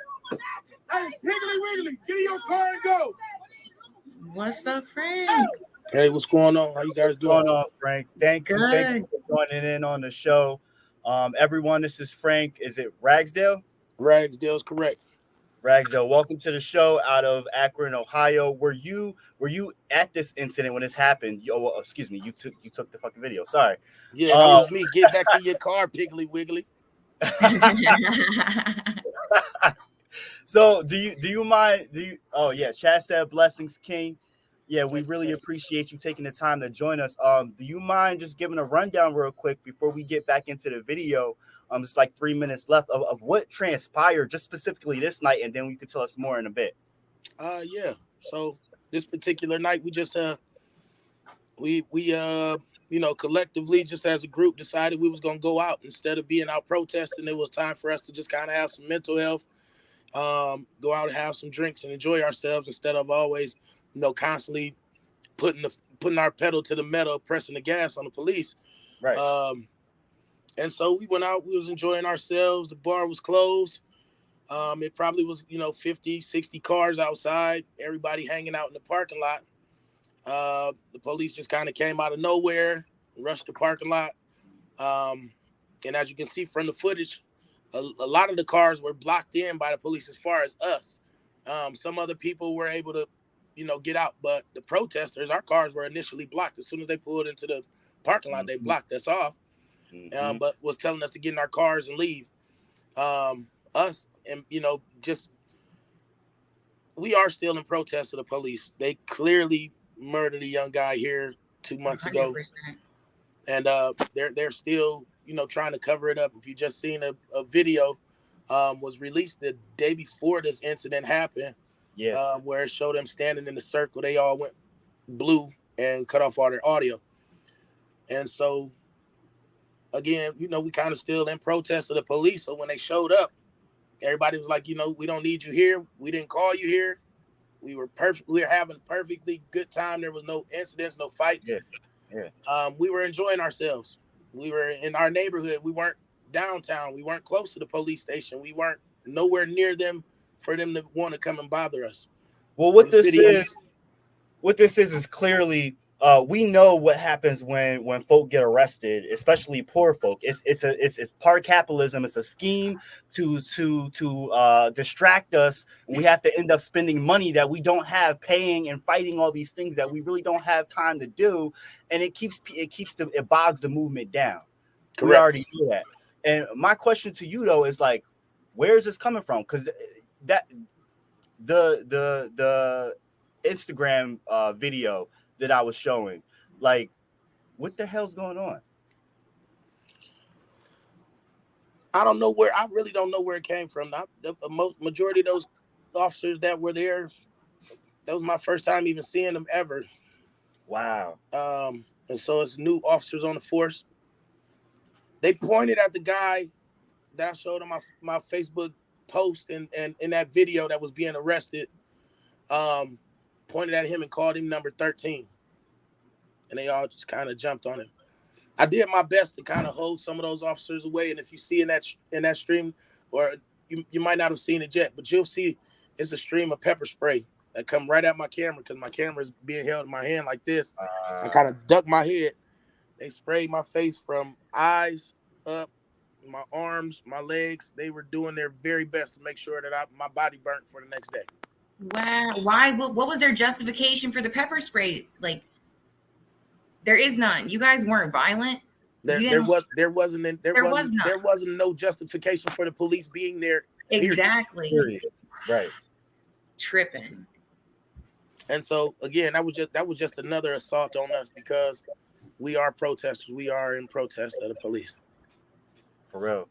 Hey, Piggly Wiggly. Get in your car and go. What's up, Frank? Hey, what's going on? How you guys doing? What's going on, Frank? Thank you for joining in on the show. Everyone, this is Frank. Is it Ragsdale? Ragsdale's correct. Ragsdale, welcome to the show out of Akron, Ohio. Were you at this incident when this happened? Well, excuse me, you took the fucking video. Sorry. Yeah, that was me. Get back in your car, Piggly Wiggly. So do you mind? Oh yeah, Chad said blessings, King. Yeah, we really appreciate you taking the time to join us. Do you mind just giving a rundown real quick before we get back into the video? It's like 3 minutes left of what transpired just specifically this night, and then you can tell us more in a bit. Yeah. So this particular night, we just collectively, just as a group, decided we was gonna go out instead of being out protesting. It was time for us to just kind of have some mental health, go out and have some drinks and enjoy ourselves instead of always, constantly putting our pedal to the metal, pressing the gas on the police. Right. And so we went out, we was enjoying ourselves. The bar was closed. It probably was, 50, 60 cars outside, everybody hanging out in the parking lot. The police just kind of came out of nowhere, rushed the parking lot. And as you can see from the footage, a lot of the cars were blocked in by the police as far as us. Some other people were able to, get out, but the protesters, our cars were initially blocked. As soon as they pulled into the parking lot, they blocked us off. But was telling us to get in our cars and leave. Us and we are still in protest of the police. They clearly murdered a young guy here 2 months 100%. ago, and they're still trying to cover it up. If you just seen a video was released the day before this incident happened, where it showed them standing in the circle. They all went blue and cut off all their audio, and so. Again, we kind of still in protest of the police. So when they showed up, everybody was like, we don't need you here. We didn't call you here. We were perfect. We were having a perfectly good time. There was no incidents, no fights. We were enjoying ourselves. We were in our neighborhood. We weren't downtown. We weren't close to the police station. We weren't nowhere near them for them to want to come and bother us. Well, what this is clearly. We know what happens when folk get arrested, especially poor folk. It's part capitalism. It's a scheme to distract us. And we have to end up spending money that we don't have, paying and fighting all these things that we really don't have time to do. And it bogs the movement down. Correct. We already do that. And my question to you though is like, where is this coming from? Because that the Instagram video that I was showing, like, what the hell's going on? I really don't know where it came from. The majority of those officers that were there, that was my first time even seeing them ever. Wow. And so it's new officers on the force. They pointed at the guy that I showed on my Facebook post and in that video that was being arrested. Pointed at him and called him number 13. And they all just kind of jumped on him. I did my best to kind of hold some of those officers away. And if you see in that stream, or you might not have seen it yet, but you'll see it's a stream of pepper spray that come right at my camera because my camera is being held in my hand like this. I kind of duck my head. They sprayed my face from eyes up, my arms, my legs. They were doing their very best to make sure that my body burnt for the next day. Wow. Why? What was their justification for the pepper spray? Like, there is none. You guys weren't violent. There wasn't no justification for the police being there. Exactly. Right. Tripping. And so again, that was just another assault on us because we are protesters. We are in protest of the police. For real.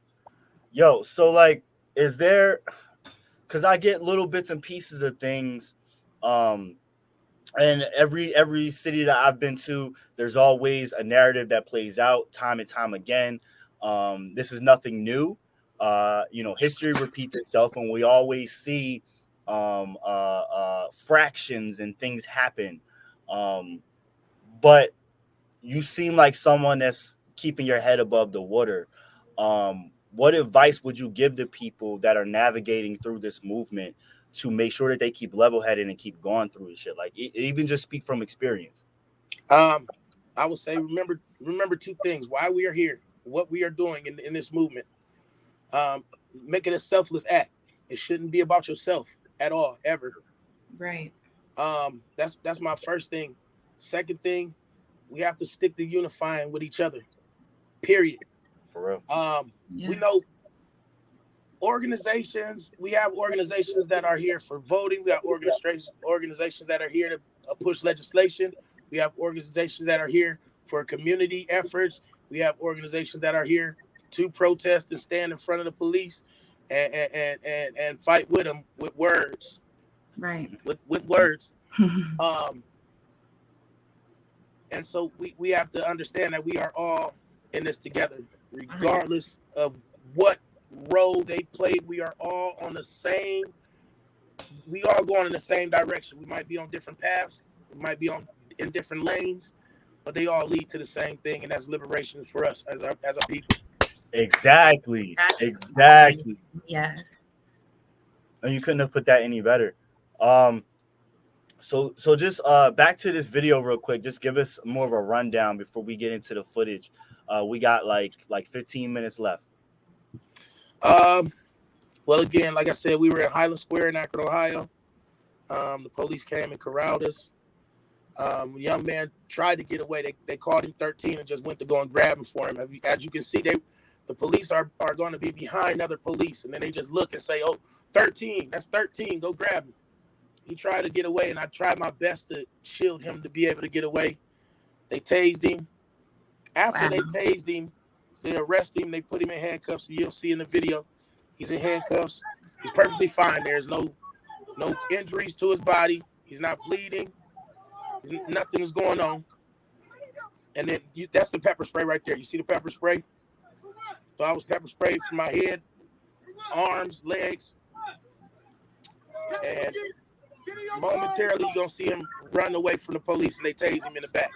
Yo, so like, is there? Because I get little bits and pieces of things, and every city that I've been to, there's always a narrative that plays out time and time again. This is nothing new. History repeats itself, and we always see fractions and things happen. But you seem like someone that's keeping your head above the water. What advice would you give to people that are navigating through this movement to make sure that they keep level-headed and keep going through this shit? Like, even just speak from experience. I would say remember two things: why we are here, what we are doing in this movement. make it a selfless act. It shouldn't be about yourself at all, ever. Right. That's my first thing. Second thing, we have to stick to unifying with each other. Period. For real. Yes. We know organizations. We have organizations that are here for voting. We have organizations that are here to push legislation. We have organizations that are here for community efforts. We have organizations that are here to protest and stand in front of the police and fight with them with words. Right. With words. And so we have to understand that we are all in this together, regardless of what role they play. We are all on the same. We all going in the same direction. We might be on different paths. We might be in different lanes, but they all lead to the same thing, and that's liberation for us as a people. Exactly. That's Exactly. Yes. And you couldn't have put that any better. So just back to this video real quick. Just give us more of a rundown before we get into the footage. We got like 15 minutes left. Well, again, like I said, we were at Highland Square in Akron, Ohio. The police came and corralled us. A young man tried to get away. They called him 13 and just went to go and grab him for him. As you can see, the police are going to be behind other police, and then they just look and say, "Oh, 13, that's 13, go grab him." He tried to get away, and I tried my best to shield him to be able to get away. They tased him. After they tased him, they arrested him. They put him in handcuffs. You'll see in the video, he's in handcuffs. He's perfectly fine. There's no injuries to his body. He's not bleeding. Nothing is going on. And then that's the pepper spray right there. You see the pepper spray? So I was pepper sprayed from my head, arms, legs, and momentarily you're going to see him run away from the police, and they tase him in the back.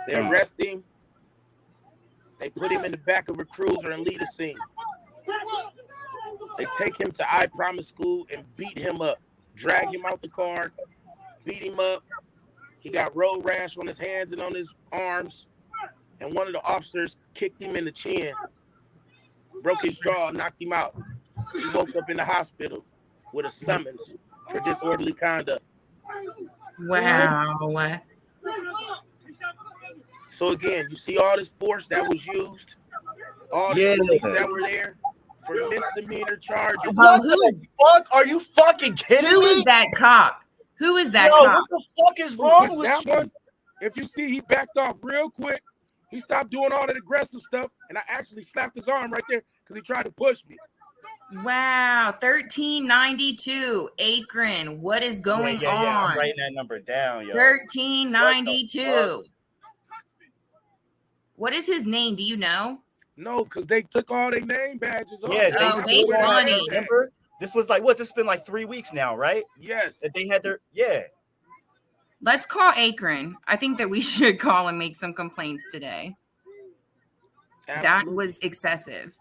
They arrest him. They put him in the back of a cruiser and lead a scene. They take him to I Promise School and beat him up, drag him out the car, beat him up. He got road rash on his hands and on his arms, and one of the officers kicked him in the chin, broke his jaw, knocked him out. He woke up in the hospital with a summons for disorderly conduct. Wow. So again, you see all this force that was used, all the police that were there for misdemeanor charges. What the fuck? Are you fucking kidding me? Who is that cop? Who is that Yo, cop? what the fuck is wrong with that you? one? If you see, he backed off real quick. He stopped doing all that aggressive stuff, and I actually slapped his arm right there because he tried to push me. Wow, 1392 Akron. What is going Yeah, on? I'm writing that number down, yo. 1392. What is his name? Do you know? No, because they took all their name badges off. Yeah, they funny. Remember? This was like what? This has been like 3 weeks now, right? Yes. That they had their Let's call Akron. I think that we should call and make some complaints today. That was excessive.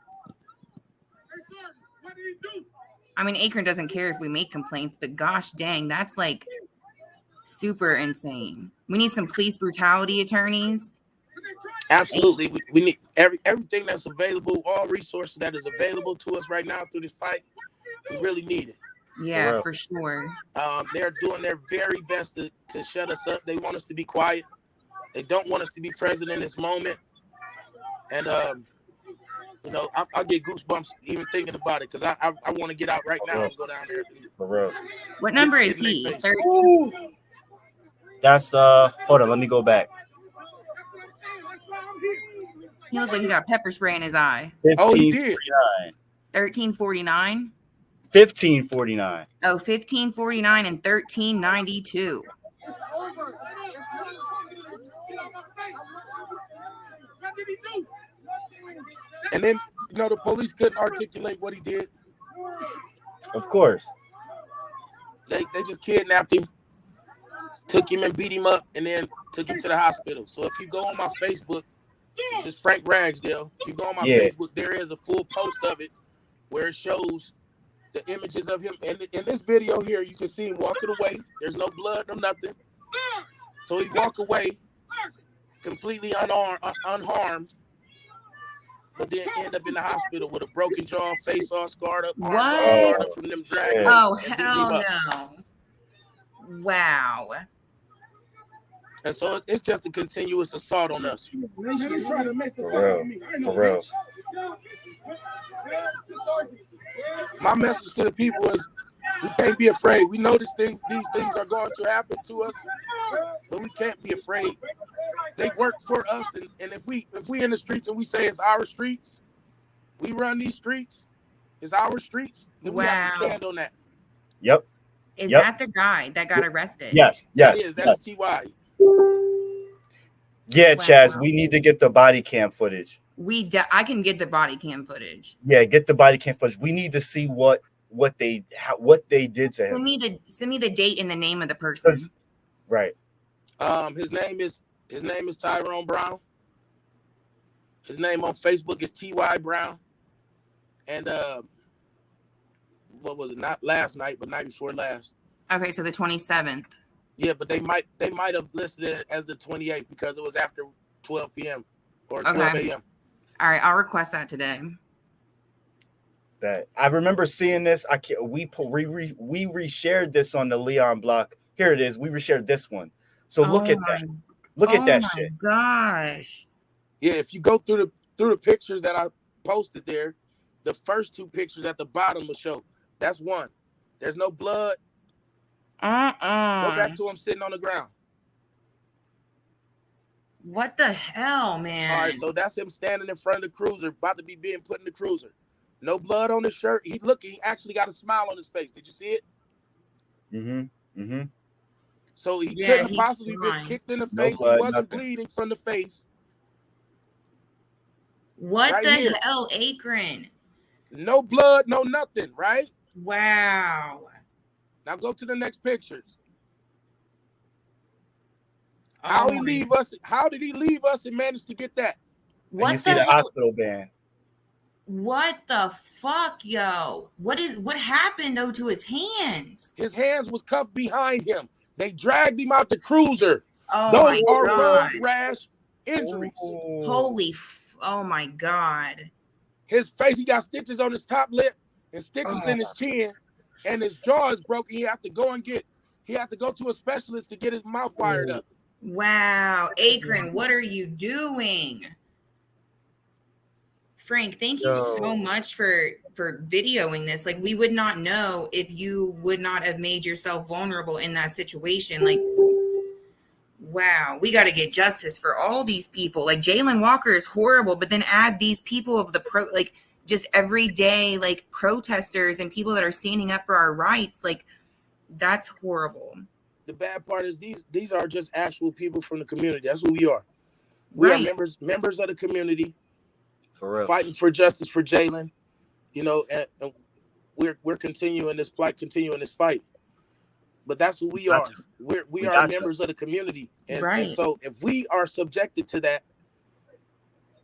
I mean, Akron doesn't care if we make complaints, but gosh dang, that's like super insane. We need some police brutality attorneys. Absolutely. We need everything that's available, all resources that is available to us right now through this fight. We really need it. Yeah, for sure. They're doing their very best to shut us up. They want us to be quiet. They don't want us to be present in this moment. And, I'll get goosebumps even thinking about it because I want to get out right now and go down there. For real. What number is he? 13. That's hold on, let me go back. He looked like he got pepper spray in his eye. 1549. 1349. 1549. Oh, 1549 and 1392. And then, the police couldn't articulate what he did. Of course. They just kidnapped him, took him and beat him up, and then took him to the hospital. So if you go on my Facebook, just Frank Ragsdale, if you go on my Facebook, there is a full post of it where it shows the images of him. And in this video here, you can see him walking away. There's no blood, no nothing. So he walked away completely unharmed. but then end up in the hospital with a broken jaw, face all scarred up, arms all What? scarred up from them dragging. Oh, and beating him hell up. no. Wow. And so it's just a continuous assault on us. For real. For real. My message to the people is we can't be afraid. We know these things are going to happen to us, but we can't be afraid. They work for us, and if we in the streets and we say it's our streets, we run these streets, it's our streets, then we have to stand on that. Yep. Is that the guy that got arrested? Yes. That is T.Y. Yeah, Wow. Chaz, we need to get the body cam footage. I can get the body cam footage. Yeah, get the body cam footage. We need to see what they did to him. Send me the date and the name of the person. Right. His name is Tyrone Brown. His name on Facebook is T.Y. Brown. And what was it? Not last night, but night before last. Okay, so the 27th. Yeah, but they might have listed it as the 28th because it was after 12 p.m. or 12 a.m. All right, I'll request that today. That I remember seeing this. We reshared this on the Leon block. Here it is. We reshared this one. So look at that. Look at that shit. Oh my gosh. Yeah, if you go through the pictures that I posted there, the first two pictures at the bottom will show. That's one. There's no blood. Go back to him sitting on the ground. What the hell, man? All right, so that's him standing in front of the cruiser, about to be being put in the cruiser. No blood on his shirt. He actually got a smile on his face. Did you see it? Mm-hmm. So he couldn't have possibly been kicked in the face. Blood, he wasn't nothing. bleeding from the face. What right the here. hell, Akron? No blood, no nothing, right? Wow. Now go to the next pictures. Oh How did he leave us and manage to get that? And you see the hospital band. What the fuck, yo? What happened though to his hands? His hands was cuffed behind him. They dragged him out the cruiser. Oh Those my are God. road rash injuries. Oh my God. His face, he got stitches on his top lip and stitches in his chin, and his jaw is broken. He had to go to a specialist to get his mouth wired up. Wow. Akron, what are you doing? Frank, thank you so much for videoing this. Like, we would not know if you would not have made yourself vulnerable in that situation. Like, wow, we got to get justice for all these people. Like, Jalen Walker is horrible, but then add these people of just everyday like protesters and people that are standing up for our rights. Like, that's horrible. The bad part is these are just actual people from the community. That's who we are. We are members of the community. For real. Fighting for justice for Jalen, and we're continuing this fight. But that's who we are. We are members of the community, and so if we are subjected to that,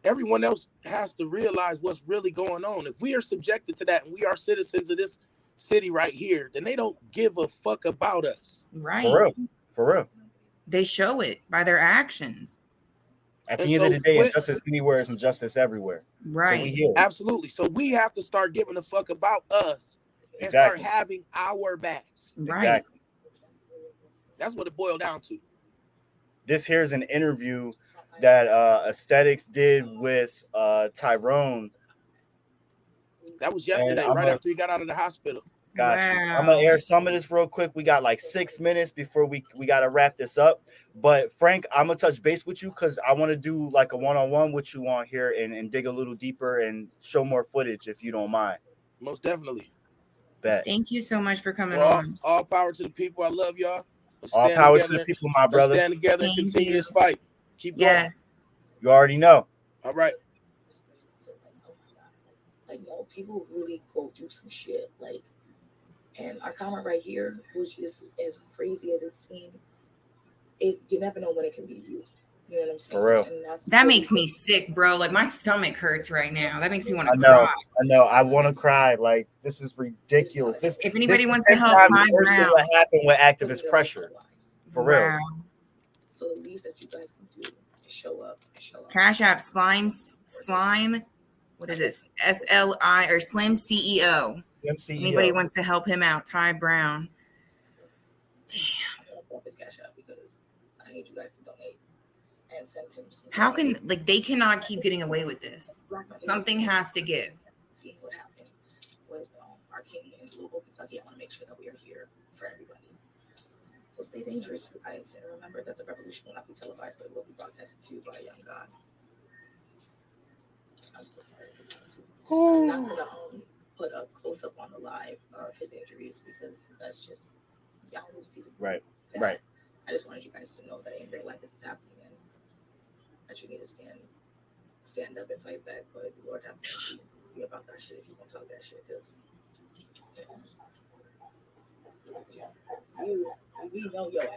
everyone else has to realize what's really going on. If we are subjected to that, and we are citizens of this city right here, then they don't give a fuck about us. Right. For real. They show it by their actions. At the end of the day, injustice anywhere is injustice everywhere. Right. So absolutely. So we have to start giving a fuck about us and start having our backs. Right. Exactly. That's what it boiled down to. This here's an interview that Aesthetics did with Tyrone. That was yesterday, right after he got out of the hospital. Gotcha. I'm gonna air some of this real quick. We got like 6 minutes before we gotta wrap this up. But Frank, I'm gonna touch base with you because I want to do like a one-on-one with you on here and dig a little deeper and show more footage if you don't mind. Most definitely. Bet. Thank you so much for coming on. All power to the people. I love y'all. All power to the people, my brother. Stand together and continue this fight. Keep going. Yes. You already know. All right. Like, people really go through some shit. Like, and our comment right here, which is as crazy as it seems, you never know when it can be you. You know what I'm saying? For real. And that makes me sick, bro. Like, my stomach hurts right now. That makes me want to cry. I know. I want to cry. Like, this is ridiculous. If anybody wants to help, what happened with activist pressure. For real. So the least that you guys can do is show up. Cash App slime what is it? SLI or Slim CEO. Anybody wants to help him out? Ty Brown. I'm gonna pull up his cash out because I need you guys to donate and send him some. How can they cannot keep getting away with this? Something has to give. See what happened with our king in Louisville, Kentucky. I want to make sure that we are here for everybody. So stay dangerous, you guys, and remember that the revolution will not be televised, but it will be broadcasted to you by a young God. I'm so sorry. I'm not gonna put a close up on the live of his injuries because that's just y'all need to see the right. that. Right. I just wanted you guys to know that in real life this is happening and that you need to stand up and fight back. But Lord have mercy be about that shit if you want to talk that shit because we know your ass.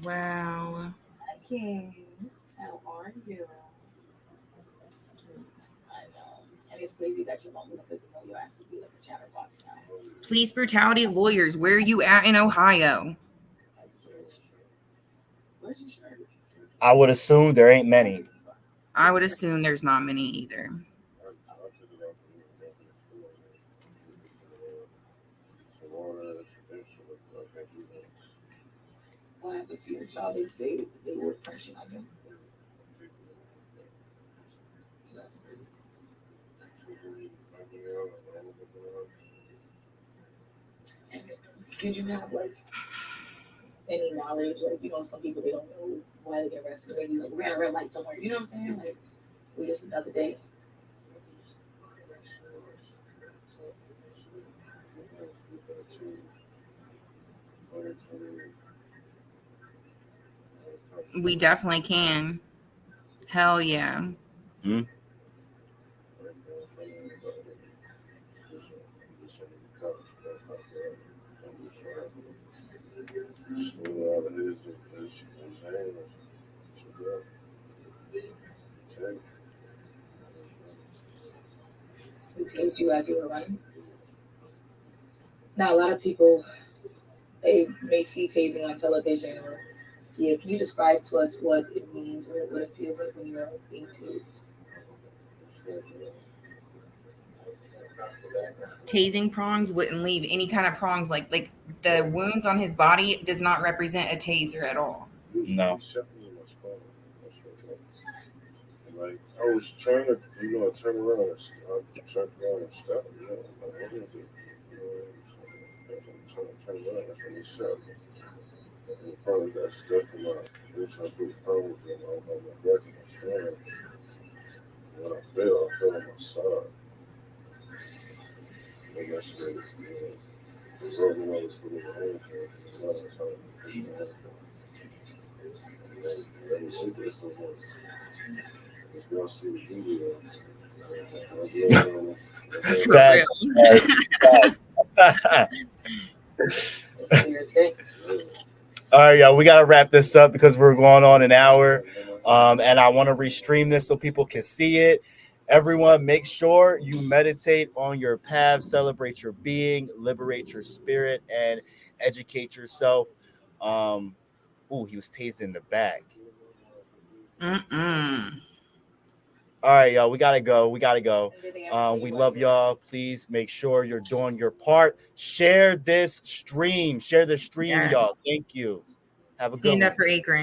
Wow. King, how are you? I know. And it's crazy that your mom would know your ass would be like a chatterbox now. Police brutality lawyers. Where are you at in Ohio? Where's your shirt? I would assume there ain't many. I would assume there's not many either. What happened to your child? They were punching on him. And did you have like any knowledge? Like, you know, some people they don't know why they get arrested. Maybe like red light somewhere. You know what I'm saying? Like, we just another day. We definitely can. Hell yeah. Hmm? Who tased you as you were running? Now, a lot of people, they may see tasing on television or see it. Can you describe to us what it means or what it feels like when you're being tased? Tasing prongs wouldn't leave any kind of prongs. Like the wounds on his body does not represent a taser at all. No. Like I was trying to, turn around and stop, you know, like what is it? You know, I'm trying to turn around, that's when he shot me. And probably got stuck in my, every time I put problems on my back and my hand. When I fell on my side. And that shit, broke me all this little hand, and I was trying to put my hand on. And then she did so much. If y'all see the video, Facts. All right, y'all. We gotta wrap this up because we're going on an hour, and I want to restream this so people can see it. Everyone, make sure you meditate on your path, celebrate your being, liberate your spirit, and educate yourself. He was tased in the back. All right, y'all. We gotta go. We love y'all. Please make sure you're doing your part. Share this stream. Share the stream, Yes. y'all. Thank you. Have a good one. Stand up for Akron.